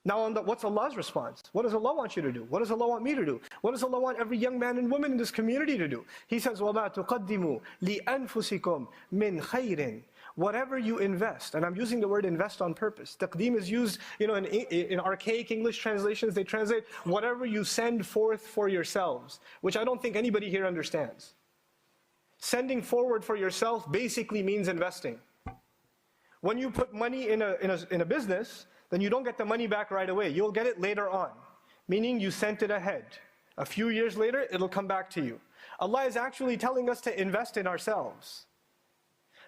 Now, what's Allah's response? What does Allah want you to do? What does Allah want me to do? What does Allah want every young man and woman in this community to do? He says, وَمَا تُقَدِّمُوا لِأَنفُسِكُمْ مِنْ خَيْرٍ. Whatever you invest, and I'm using the word invest on purpose. Taqdeem is used, in archaic English translations, they translate whatever you send forth for yourselves, which I don't think anybody here understands. Sending forward for yourself basically means investing. When you put money in a business, then you don't get the money back right away. You'll get it later on, meaning you sent it ahead. A few years later, it'll come back to you. Allah is actually telling us to invest in ourselves.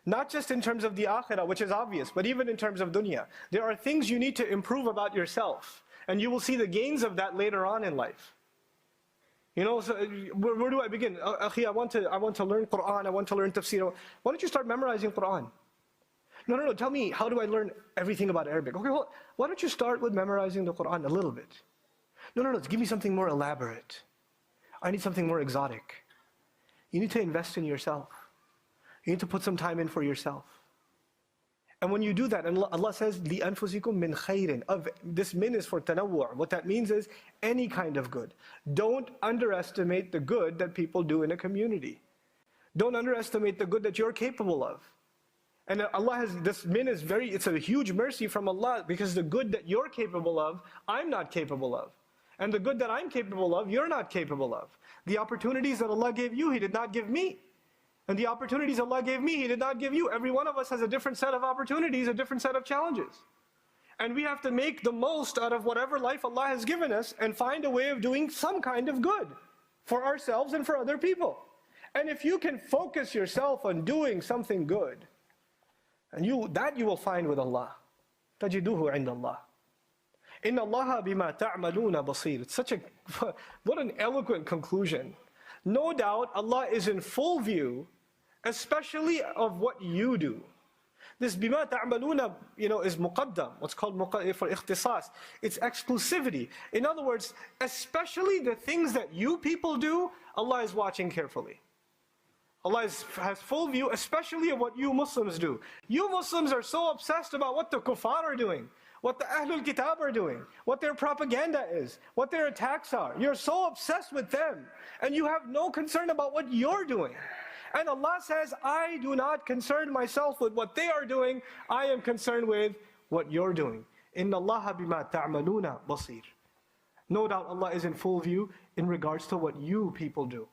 Not just in terms of the akhirah, which is obvious, but even in terms of dunya. There are things you need to improve about yourself, and you will see the gains of that later on in life. So where do I begin? Akhi, I want to learn Quran, I want to learn tafsir. Why don't you start memorizing Quran? No, tell me, how do I learn everything about Arabic? Okay, well, why don't you start with memorizing the Quran a little bit? No, give me something more elaborate. I need something more exotic. You need to invest in yourself. You need to put some time in for yourself. And when you do that, and Allah says, لِأَنفُسِكُمْ مِنْ خَيْرٍ. This min is for tanawwu'. What that means is any kind of good. Don't underestimate the good that people do in a community. Don't underestimate the good that you're capable of. And Allah has, this min is it's a huge mercy from Allah, because the good that you're capable of, I'm not capable of. And the good that I'm capable of, you're not capable of. The opportunities that Allah gave you, He did not give me. And the opportunities Allah gave me, He did not give you. Every one of us has a different set of opportunities, a different set of challenges. And we have to make the most out of whatever life Allah has given us and find a way of doing some kind of good for ourselves and for other people. And if you can focus yourself on doing something good, and you will find with Allah. تَجِدُوهُ عِنْدَ اللَّهِ إِنَّ اللَّهَ بِمَا تَعْمَلُونَ بَصِيرٌ. It's what an eloquent conclusion. No doubt Allah is in full view, especially of what you do. This bima ta'maluna, is muqaddam, what's called for ikhtisas. It's exclusivity. In other words, especially the things that you people do, Allah is watching carefully. Allah has full view, especially of what you Muslims do. You Muslims are so obsessed about what the kuffar are doing, what the Ahlul Kitab are doing, what their propaganda is, what their attacks are. You're so obsessed with them, and you have no concern about what you're doing. And Allah says, I do not concern myself with what they are doing, I am concerned with what you're doing. Inna Allah bima ta'maluna basir. No doubt Allah is in full view in regards to what you people do.